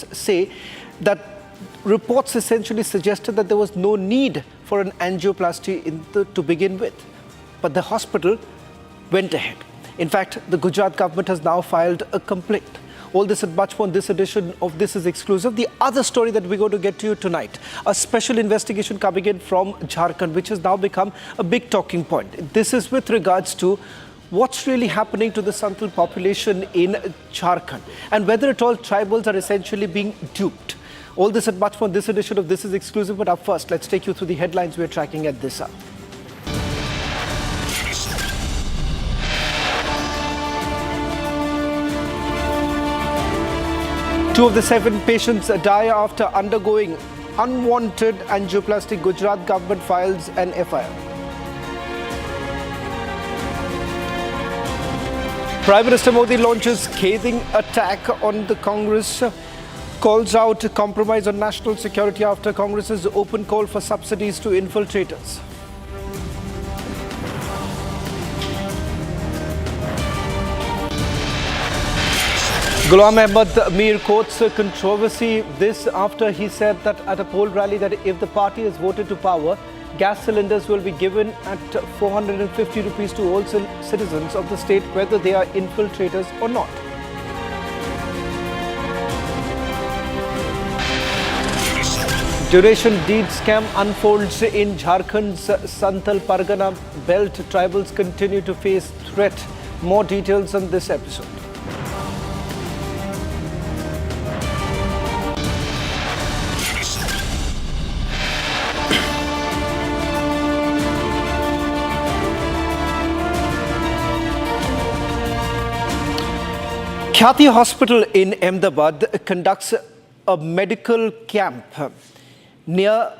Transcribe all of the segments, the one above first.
patients say that reports essentially suggested that there was no need for an angioplasty to begin with. But the hospital went ahead. In fact, the Gujarat government has now filed a complaint. All this and much more in this edition of This Is Exclusive. The other story that we're going to get to you tonight, a special investigation coming in from Jharkhand, which has now become a big talking point. This is with regards to what's really happening to the Santal population in Jharkhand and whether at all tribals are essentially being duped. All this and much more in this edition of This Is Exclusive. But up first, let's take you through the headlines we're tracking at this hour. Two of the 7 patients die after undergoing unwanted angioplasty. Gujarat government files an FIR. Prime Minister Modi launches scathing attack on the Congress, calls out compromise on national security after Congress's open call for subsidies to infiltrators. Ghulam Ahmad Mir quotes controversy. This after he said that at a poll rally that if the party is voted to power, gas cylinders will be given at 450 rupees to all citizens of the state, whether they are infiltrators or not. Duration deed scam unfolds in Jharkhand's Santal Pargana belt. Tribals continue to face threat. More details on this episode. Khyati Hospital in Ahmedabad conducts a medical camp near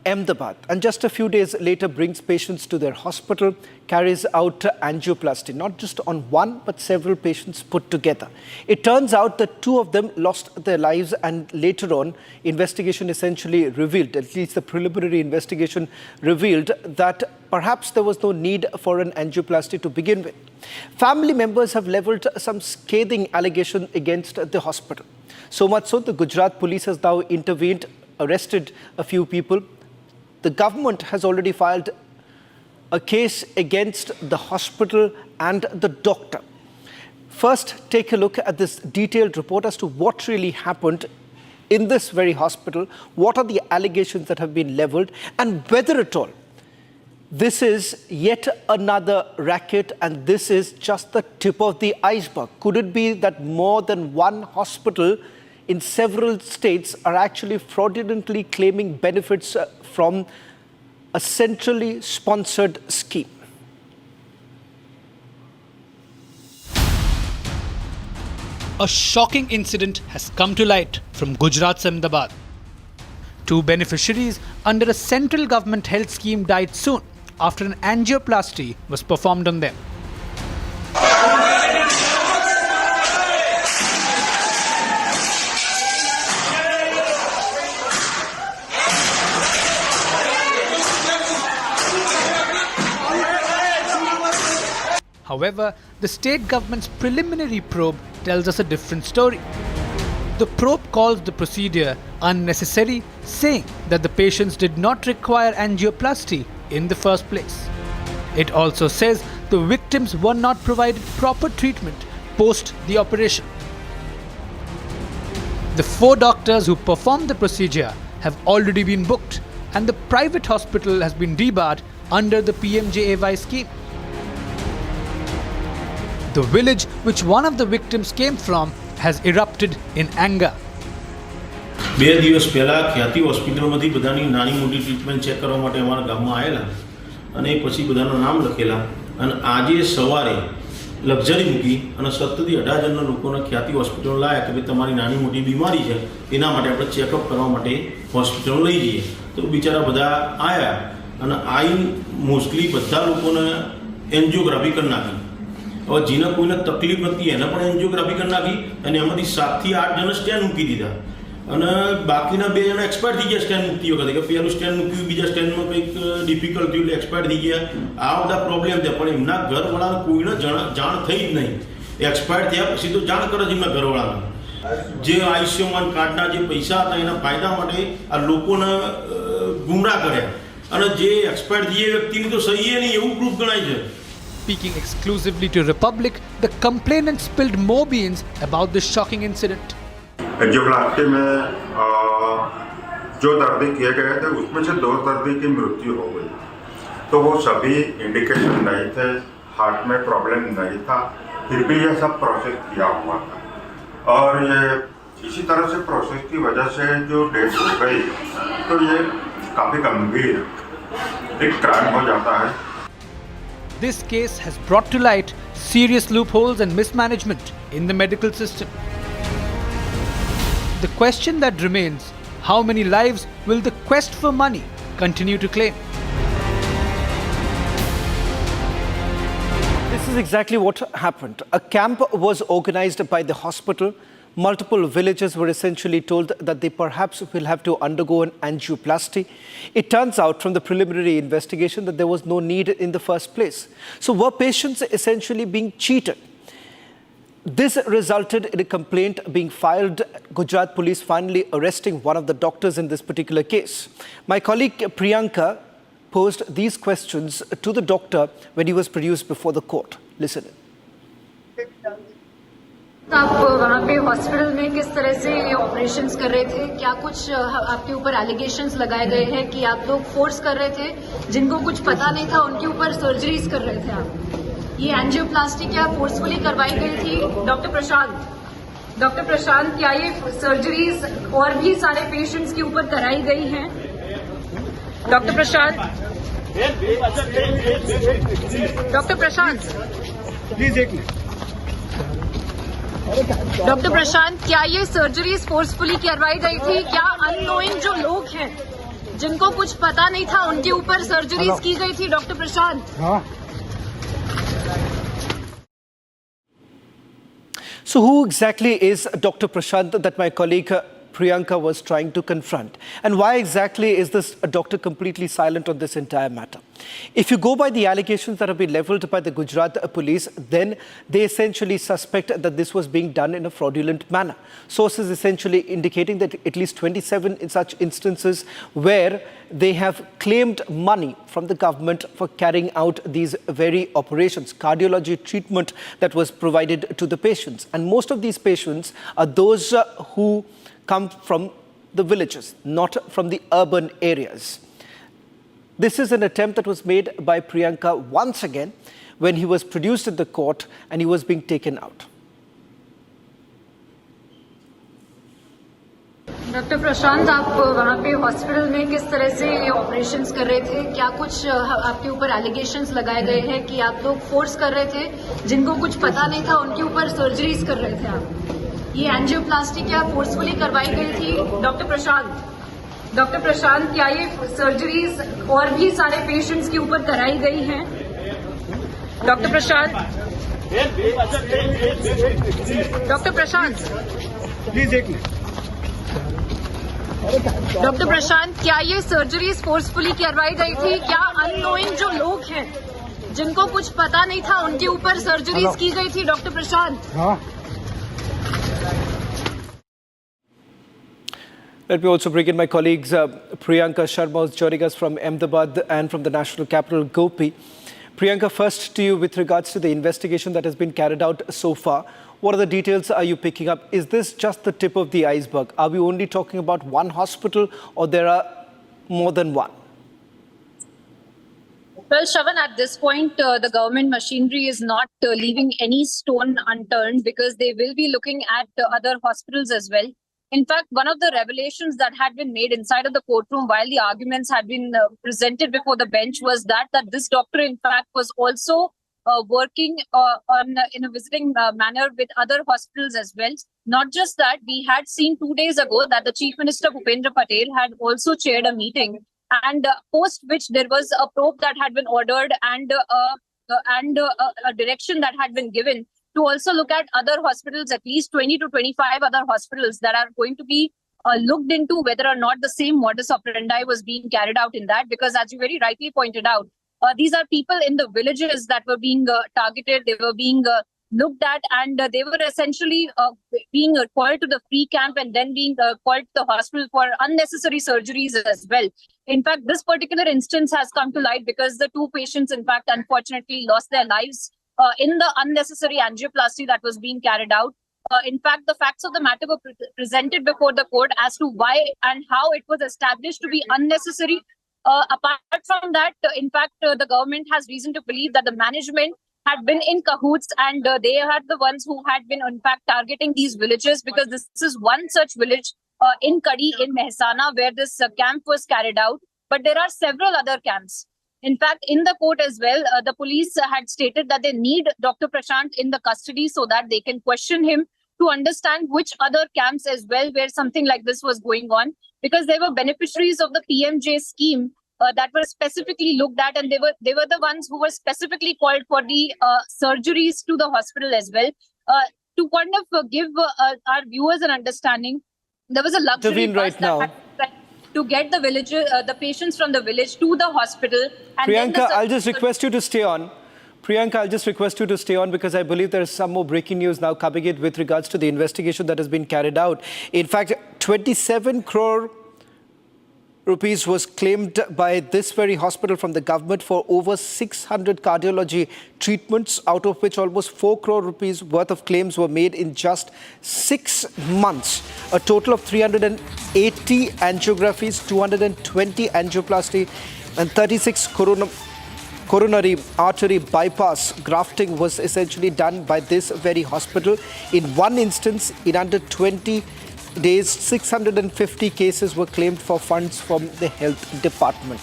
Ahmedabad and just a few days later brings patients to their hospital, carries out angioplasty, not just on one but several patients put together. It turns out that 2 of them lost their lives, and later on investigation essentially revealed, at least the preliminary investigation revealed, that perhaps there was no need for an angioplasty to begin with. Family members have levelled some scathing allegations against the hospital. So much so, the Gujarat police has now intervened, arrested a few people. The government has already filed a case against the hospital and the doctor. First, take a look at this detailed report as to what really happened in this very hospital, what are the allegations that have been levelled, and whether at all this is yet another racket and this is just the tip of the iceberg. Could it be that more than one hospital in several states are actually fraudulently claiming benefits from a centrally sponsored scheme? A shocking incident has come to light from Gujarat's Ahmedabad. 2 beneficiaries under a central government health scheme died soon after an angioplasty was performed on them. However, the state government's preliminary probe tells us a different story. The probe calls the procedure unnecessary, saying that the patients did not require angioplasty in the first place. It also says the victims were not provided proper treatment post the operation. The 4 doctors who performed the procedure have already been booked, and the private hospital has been debarred under the PMJAY scheme. The village which one of the victims came from has erupted in anger. 2 દિવસ પહેલા ખ્યાતિ હોસ્પિટલમાંથી બધાની નાની મોટી treatment check કરવા માટે અમારા ગામમાં આવેલા અને પછી બધાનું નામ લખેલા અને આજે સવારે લક્ઝરી મૂકી અને 17થી 18 જણના લોકોને ખ્યાતિ હોસ્પિટલ લાયા કે ભાઈ તમારી નાની મોટી બીમારી છે એના માટે આપણે ચેકઅપ કરવા માટે હોસ્પિટલ લઈ જઈએ. તો બિચારા બધા આયા અને આઈ મોસ્ટલી બધા લોકોને એન્જિયોગ્રાફી કરી નાખી. હવે જેને કોઈને તકલીફ નથી એને પણ એન્જિયોગ્રાફી કરી નાખી અને એમાંથી 7થી 8 જણ સ્ટેન્ડ મૂકી દીધા અને બાકીના 2 જણા એક્સપાયર થઈ ગયા સ્ટેન્ડ મૂકતી વખતે કે પહેલું સ્ટેન્ડ મૂક્યું બીજા સ્ટેન્ડમાં કંઈક ડિફિકલ્ટ થયું એટલે એક્સપાયર થઈ ગયા. આ બધા પ્રોબ્લેમ છે પણ એમના ઘરવાળાને કોઈને જાણ થઈ જ નહીં. એક્સપાયર થયા પછી તો જાણ કરે છે એમના ઘરવાળાને જે આયુષ્યમાન કાર્ડના જે પૈસા હતા એના ફાયદા માટે આ લોકોને ગુમરાહ કર્યા અને જે એક્સપાયર થઈએ વ્યક્તિની તો સહી નહીં એવું પ્રૂફ ગણાય છે. Speaking exclusively to Republic, the complainant spilled more beans about this shocking incident. Angioplasty में जो दर्दी किए गए थे उसमें से 2 दर्दी की मृत्यु हो गई. तो वो सभी इंडिकेशन नहीं थे, हार्ट में प्रॉब्लम नहीं था, फिर भी ये सब प्रोसेस किया हुआ था. और ये इसी तरह से प्रोसेस की वजह से जो डेथ हो गई तो ये काफ़ी गंभीर एक क्राइम हो जाता है. This case has brought to light serious loopholes and mismanagement in the medical system. The question that remains, how many lives will the quest for money continue to claim? This is exactly what happened. A camp was organized by the hospital. Multiple villagers were essentially told that they perhaps will have to undergo an angioplasty. It turns out from the preliminary investigation that there was no need in the first place. So were patients essentially being cheated? This resulted in a complaint being filed. Gujarat police finally arresting one of the doctors in this particular case. My colleague Priyanka posed these questions to the doctor when he was produced before the court. Listen in. आप वहाँ पे hospital में किस तरह से operations कर रहे थे? क्या कुछ आपके ऊपर एलिगेशंस लगाए गए हैं कि आप लोग फोर्स कर रहे थे, जिनको कुछ पता नहीं था उनके ऊपर सर्जरीज कर रहे थे आप? ये एंजियोप्लास्टी क्या फोर्सफुली करवाई गई थी? डॉक्टर प्रशांत, क्या ये सर्जरीज और भी सारे पेशेंट्स के ऊपर कराई गई हैं? डॉक्टर प्रशांत, प्लीज एक मिनट. डॉक्टर प्रशांत, क्या ये सर्जरीज फोर्सफुली करवाई गई थी? क्या अननोइंग जो लोग हैं जिनको कुछ पता नहीं था उनके ऊपर सर्जरीज की गई थी? Doctor Prashant. So who exactly is Dr. Prashant that my colleague Priyanka was trying to confront? And why exactly is this doctor completely silent on this entire matter? If you go by the allegations that have been leveled by the Gujarat police, then they essentially suspect that this was being done in a fraudulent manner. Sources essentially indicating that at least 27 in such instances where they have claimed money from the government for carrying out these very operations, cardiology treatment that was provided to the patients. And most of these patients are those who come from the villages, not from the urban areas. This is an attempt that was made by Priyanka once again when he was produced at the court and he was being taken out. Doctor Prashant, आप वहाँ पे hospital में किस तरह से operations कर रहे थे? क्या कुछ आपके ऊपर एलिगेशंस लगाए गए हैं कि आप लोग फोर्स कर रहे थे, जिनको कुछ पता नहीं था उनके ऊपर सर्जरीज कर रहे थे आप? ये एंजियोप्लास्टी क्या फोर्सफुली करवाई गई थी? डॉक्टर प्रशांत, क्या ये सर्जरीज और भी सारे पेशेंट्स के ऊपर कराई गई हैं? डॉक्टर प्रशांत, प्लीज एक मिनट. डॉक्टर प्रशांत, क्या ये सर्जरीज फोर्सफुली करवाई गई थी? क्या अननोइंग जो लोग हैं जिनको कुछ पता नहीं था उनके ऊपर सर्जरीज की गई थी? Doctor Prashant. Let me also bring in my colleagues. Priyanka Sharma is joining us from Ahmedabad and from the national capital, Gopi. Priyanka, first to you with regards to the investigation that has been carried out so far. What are the details are you picking up? Is this just the tip of the iceberg? Are we only talking about one hospital or there are more than one? Well, Shravan, at this point, the government machinery is not leaving any stone unturned because they will be looking at other hospitals as well. In fact, one of the revelations that had been made inside of the courtroom while the arguments had been presented before the bench was that this doctor, in fact, was also working in a visiting manner with other hospitals as well. Not just that, we had seen 2 days ago that the Chief Minister Bhupendra Patel had also chaired a meeting, and post which there was a probe that had been ordered and a direction that had been given to also look at other hospitals, at least 20 to 25 other hospitals that are going to be looked into whether or not the same modus operandi was being carried out in that. Because as you very rightly pointed out, these are people in the villages that were being targeted. They were being looked at, and they were essentially being called to the free camp and then being called to the hospital for unnecessary surgeries as well. In fact, this particular instance has come to light because the two patients, in fact, unfortunately lost their lives in the unnecessary angioplasty that was being carried out. In fact, the facts of the matter were presented before the court as to why and how it was established to be unnecessary. Apart from that, in fact, the government has reason to believe that the management had been in cahoots, and they are the ones who had been, in fact, targeting these villages, because this is one such village in Kadi in Mehsana where this camp was carried out. But there are several other camps. In fact, in the court as well, the police had stated that they need Dr. Prashant in the custody so that they can question him to understand which other camps as well where something like this was going on, because they were beneficiaries of the PMJ scheme that were specifically looked at, and they were the ones who were specifically called for the surgeries to the hospital as well. To kind of give our viewers an understanding, there was a luxury bus that had to get the the patients from the village to the hospital. And Priyanka, I'll just request you to stay on. Priyanka, I'll just request you to stay on because I believe there is some more breaking news now coming in with regards to the investigation that has been carried out. In fact, 27 crore rupees was claimed by this very hospital from the government for over 600 cardiology treatments, out of which almost 4 crore rupees worth of claims were made in just 6 months. A total of 380 angiographies, 220 angioplasty and 36 coronary artery bypass grafting was essentially done by this very hospital. In one instance, in under 20 days, 650 cases were claimed for funds from the health department.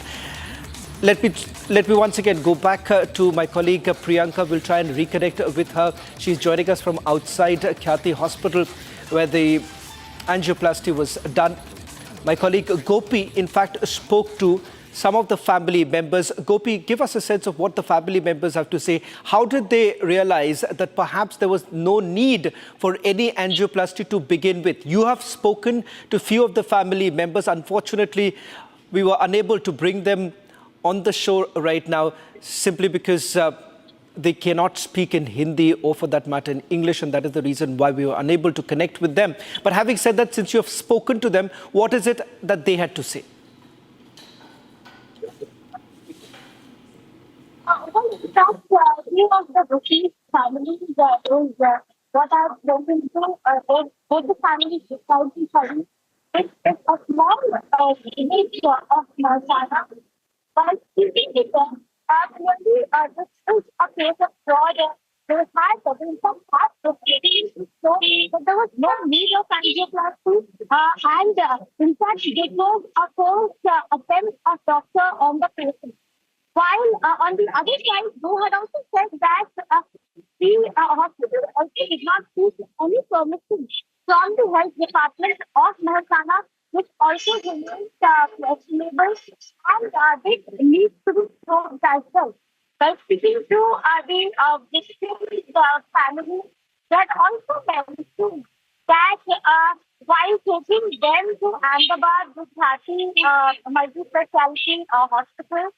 Let me once again go back to my colleague Priyanka. We'll try and reconnect with her. She's joining us from outside Khyati Hospital where the angioplasty was done. My colleague Gopi, in fact, spoke to some of the family members. Gopi, give us a sense of what the family members have to say. How did they realize that perhaps there was no need for any angioplasty to begin with? You have spoken to few of the family members. Unfortunately, we were unable to bring them on the show right now simply because they cannot speak in Hindi or for that matter in English, and that is the reason why we were unable to connect with them. But having said that, since you have spoken to them, what is it that they had to say? Well, that's few of the deceased families is what I've spoken to. Both the families decide to study. It's a small image of Marsana. But speaking to them, actually, this is a case of fraud. They had in some past proceedings, so there was no need of angioplasty. And in fact, there was a first attempt of doctor on the patient. While on the other side, who had also said that the hospital also did not seek any permission from the health department of Mehsana, which also remains questionable, and this needs to be proved as well. By speaking to the victims' family, that also mentioned that while taking them to Ahmedabad, the Hijacking multi-specialty hospital,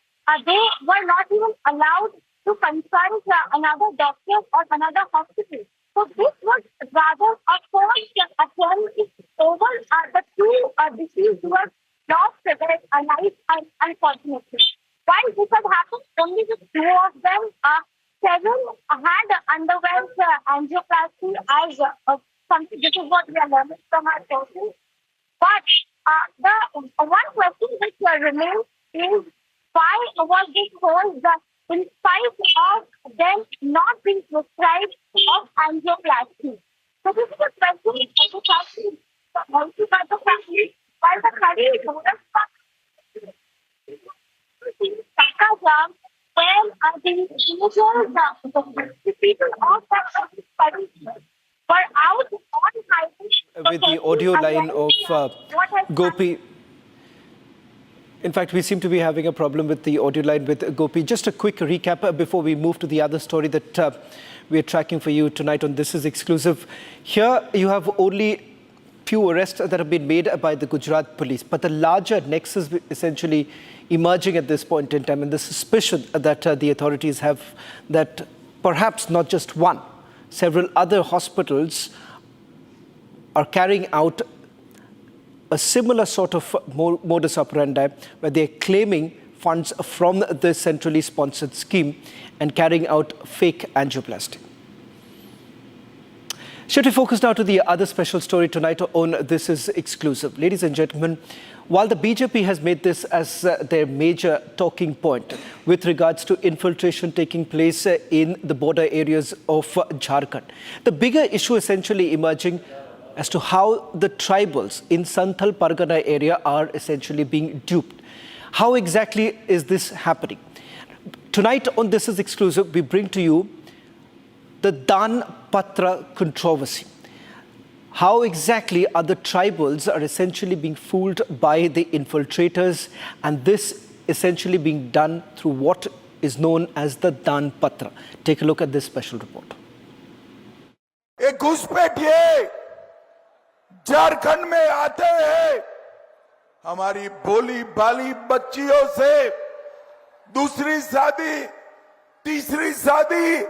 they were not even allowed to consult another doctor or another hospital. So this was rather a first attempt over the two deceased who were lost their life, unfortunately. While this had happened only with two of them, seven had underwent angioplasty as something. This is what we are learning from our sources. But the one question which remains is, why was this hold in spite of them not being prescribed of angioplasty? So this is a question of the family, while the study when the individuals, the people of that study were out on highway. With the audio line of Gopi. In fact, we seem to be having a problem with the audio line with Gopi. Just a quick recap before we move to the other story that we are tracking for you tonight on This Is Exclusive. Here you have only few arrests that have been made by the Gujarat police, but the larger nexus essentially emerging at this point in time, and the suspicion that the authorities have that perhaps not just one, several other hospitals are carrying out a similar sort of modus operandi where they're claiming funds from the centrally sponsored scheme and carrying out fake angioplasty. Should we focus now to the other special story tonight on This Is Exclusive? Ladies and gentlemen, while the BJP has made this as their major talking point with regards to infiltration taking place in the border areas of Jharkhand, the bigger issue essentially emerging as to how the tribals in Santhal Pargana area are essentially being duped. How exactly is this happening? Tonight on This Is Exclusive, we bring to you the Dan Patra controversy. How exactly are the tribals are essentially being fooled by the infiltrators, and this essentially being done through what is known as the Dan Patra? Take a look at this special report. एक घुसपैठिए झारखंड में आते हैं, हमारी भोली भाली बच्चियों से दूसरी शादी, तीसरी शादी,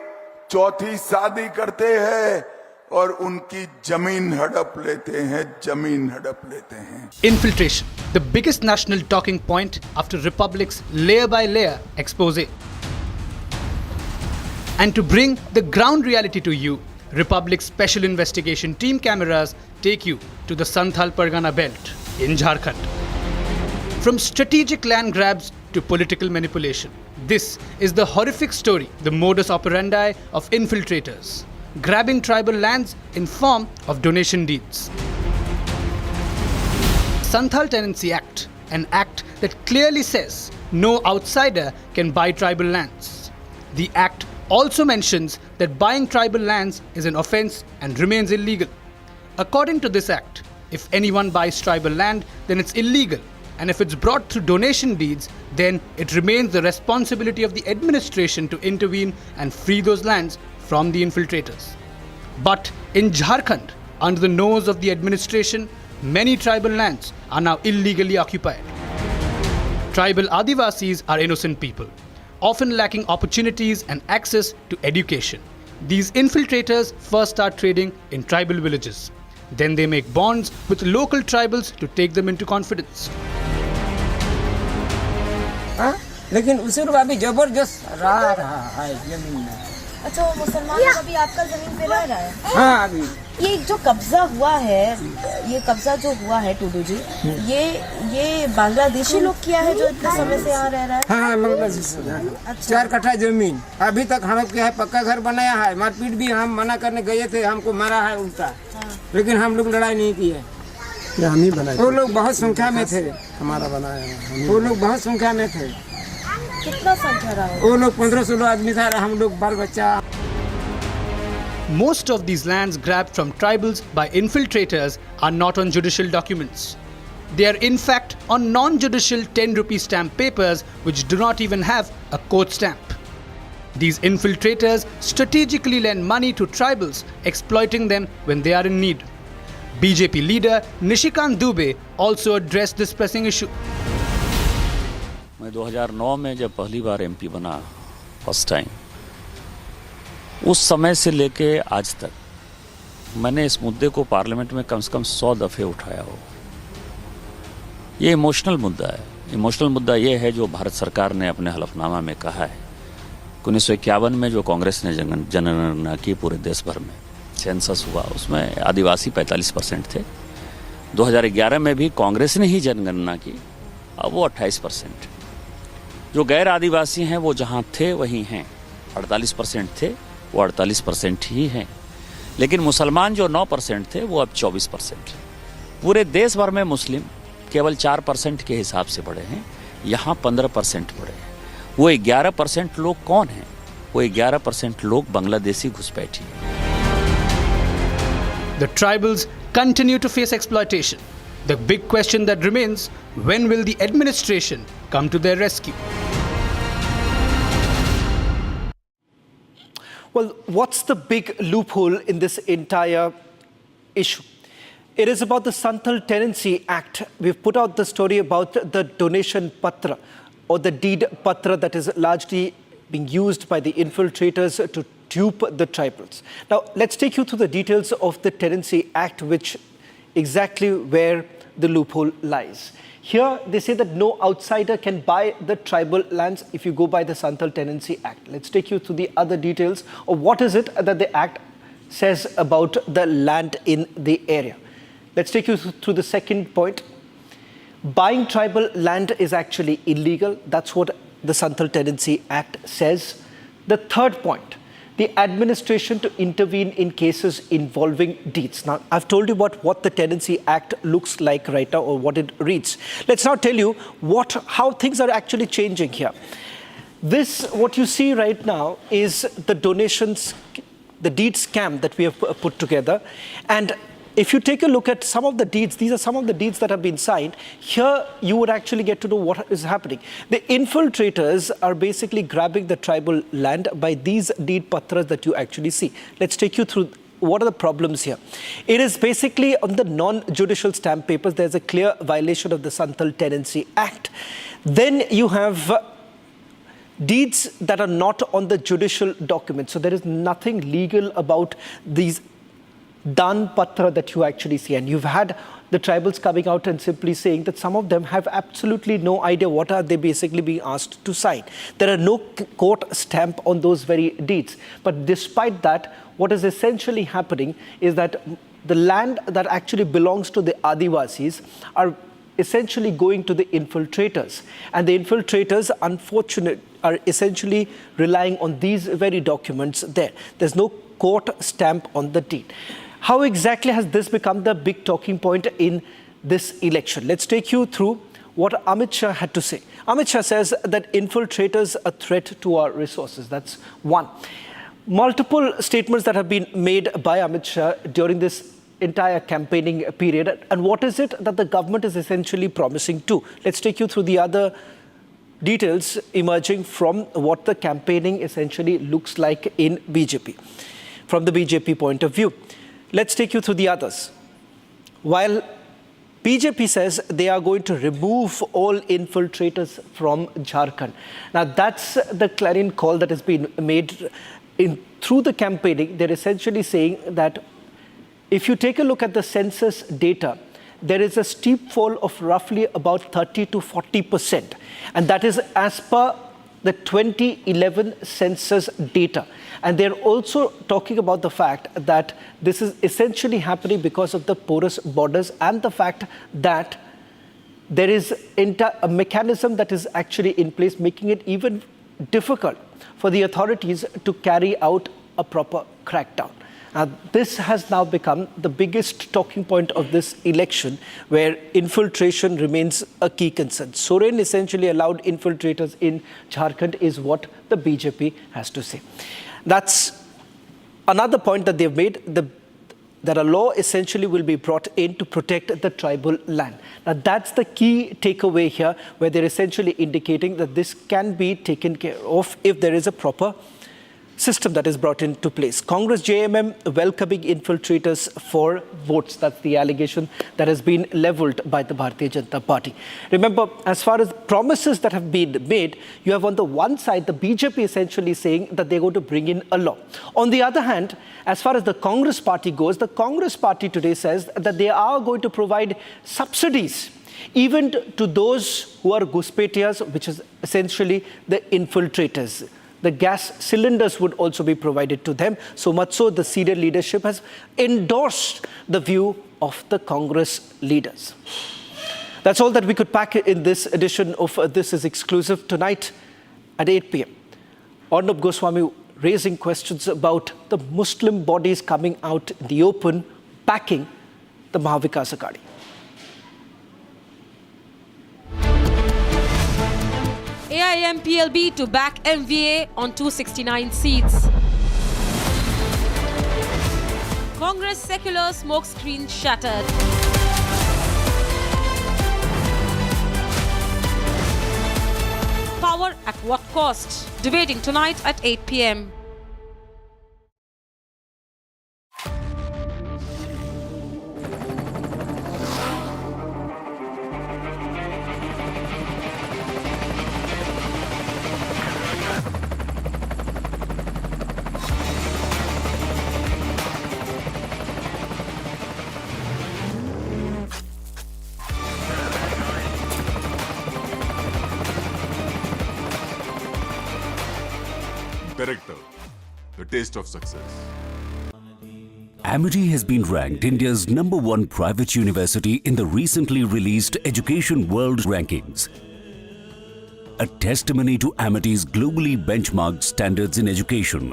चौथी शादी करते हैं और उनकी जमीन हड़प लेते हैं, जमीन हड़प लेते हैं. Infiltration, the biggest national talking point after Republic's layer-by-layer expose. And to bring the ground reality to you, Republic's special investigation team cameras take you to the Santhal Pargana belt in Jharkhand. From strategic land grabs to political manipulation, this is the horrific story, the modus operandi of infiltrators, grabbing tribal lands in form of donation deeds. Santhal Tenancy Act, an act that clearly says no outsider can buy tribal lands. The act also mentions that buying tribal lands is an offence and remains illegal. According to this act, if anyone buys tribal land, then it's illegal. And if it's brought through donation deeds, then it remains the responsibility of the administration to intervene and free those lands from the infiltrators. But in Jharkhand, under the nose of the administration, many tribal lands are now illegally occupied. Tribal Adivasis are innocent people, often lacking opportunities and access to education. These infiltrators first start trading in tribal villages. Then they make bonds with local tribals to take them into confidence. लेकिन उग्रवादी जबरदस्त रहा है जमीन में. अच्छा, वो मुसलमान लोग अभी आपका जमीन पे रह रहा है? हाँ, अभी ये जो कब्जा हुआ है, ये कब्जा जो हुआ है टूडू जी, ये बांग्लादेशी लोग किया है जो इतने समय से यहाँ रह रहा है? हाँ, बांग्लादेशी. 4 कट्ठा जमीन अभी तक हड़प किया है, पक्का घर बनाया है. मारपीट भी हम मना करने गए थे, हमको मारा है उल्टा. लेकिन हम लोग लड़ाई नहीं किए. हम ही बनाए. वो लोग बहुत संख्या में थे. हमारा बनाया. वो लोग बहुत संख्या में थे. कितना संख्या रहा? वो लोग 15-16 आदमी था, हम लोग बाल बच्चा. Most of these lands grabbed from tribals by infiltrators are not on judicial documents. They are in fact on non-judicial 10 rupee stamp papers which do not even have a court stamp. These infiltrators strategically lend money to tribals, exploiting them when they are in need. BJP leader Nishikant Dubey also addressed this pressing issue. मैं 2009 में जब पहली बार MP बना, first time, उस समय से लेके आज तक मैंने इस मुद्दे को पार्लियामेंट में कम से कम 100 दफ़े उठाया हो. ये इमोशनल मुद्दा है. इमोशनल मुद्दा ये है जो भारत सरकार ने अपने हलफनामा में कहा है. 1951 में जो कांग्रेस ने जनगणना की पूरे देश भर में, सेंसस हुआ, उसमें आदिवासी 45% थे. 2011 में भी कांग्रेस ने ही जनगणना की, अब वो 28%. जो गैर आदिवासी हैं वो जहाँ थे वहीं हैं. 48% थे, वो 48% ही हैं. लेकिन मुसलमान जो 9% थे वो अब 24%. पूरे देश भर में मुस्लिम केवल 4% के हिसाब से बढ़े हैं, यहाँ 15% बढ़े हैं. वो 11% लोग कौन हैं? वो 11% लोग बांग्लादेशी घुसपैठी हैं. The tribals continue to face exploitation. The big question that remains, when will the administration come to their rescue? Well, what's the big loophole in this entire issue? It is about the Santhal Tenancy Act. We've put out the story about the donation patra or the deed patra that is largely being used by the infiltrators to dupe the tribals. Now, let's take you through the details of the Tenancy Act, which exactly where the loophole lies. Here, they say that no outsider can buy the tribal lands if you go by the Santhal Tenancy Act. Let's take you through the other details of what is it that the Act says about the land in the area. Let's take you through the second point. Buying tribal land is actually illegal. That's what the Santhal Tenancy Act says. The third point, the administration to intervene in cases involving deeds. Now, I've told you about what the Tenancy Act looks like right now, or what it reads. Let's now tell you how things are actually changing here. What you see right now is the donations, the deed scam that we have put together. And if you take a look at some of the deeds, these are some of the deeds that have been signed. Here, you would actually get to know what is happening. The infiltrators are basically grabbing the tribal land by these deed patras that you actually see. Let's take you through what are the problems here. It is basically on the non-judicial stamp papers. There's a clear violation of the Santhal Tenancy Act. Then you have deeds that are not on the judicial documents. So there is nothing legal about these Dan Patra that you actually see. And you've had the tribals coming out and simply saying that some of them have absolutely no idea what are they basically being asked to sign. There are no court stamp on those very deeds. But despite that, what is essentially happening is that the land that actually belongs to the Adivasis are essentially going to the infiltrators. And the infiltrators, unfortunately, are essentially relying on these very documents there. There's no court stamp on the deed. How exactly has this become the big talking point in this election? Let's take you through what Amit Shah had to say. Amit Shah says that infiltrators are a threat to our resources. That's one. Multiple statements that have been made by Amit Shah during this entire campaigning period. And what is it that the government is essentially promising to? Let's take you through the other details emerging from what the campaigning essentially looks like in BJP, from the BJP point of view. Let's take you through the others. While BJP says they are going to remove all infiltrators from Jharkhand. Now, that's the clarion call that has been made through the campaigning. They're essentially saying that if you take a look at the census data, there is a steep fall of roughly about 30 to 40%. And that is as per the 2011 census data. And they're also talking about the fact that this is essentially happening because of the porous borders and the fact that there is a mechanism that is actually in place, making it even difficult for the authorities to carry out a proper crackdown. This has now become the biggest talking point of this election, where infiltration remains a key concern. Soren essentially allowed infiltrators in Jharkhand is what the BJP has to say. That's another point that they've made, that a law essentially will be brought in to protect the tribal land. Now, that's the key takeaway here, where they're essentially indicating that this can be taken care of if there is a proper system that is brought into place. Congress JMM welcoming infiltrators for votes. That's the allegation that has been leveled by the Bharatiya Janata Party. Remember, as far as promises that have been made, you have on the one side the BJP essentially saying that they're going to bring in a law. On the other hand, as far as the Congress Party goes, the Congress Party today says that they are going to provide subsidies even to those who are Guspetias, which is essentially the infiltrators. The gas cylinders would also be provided to them. So much so, the senior leadership has endorsed the view of the Congress leaders. That's all that we could pack in this edition of This Is Exclusive tonight at 8 p.m. Arnab Goswami raising questions about the Muslim bodies coming out in the open, backing the Mahavikas Aghadi. AIMPLB to back MVA on 269 seats. Congress secular smokescreen shattered. Power at what cost? Debating tonight at 8 p.m. character, the taste of success. Amity has been ranked India's #1 private university in the recently released Education World Rankings, a testimony to Amity's globally benchmarked standards in education.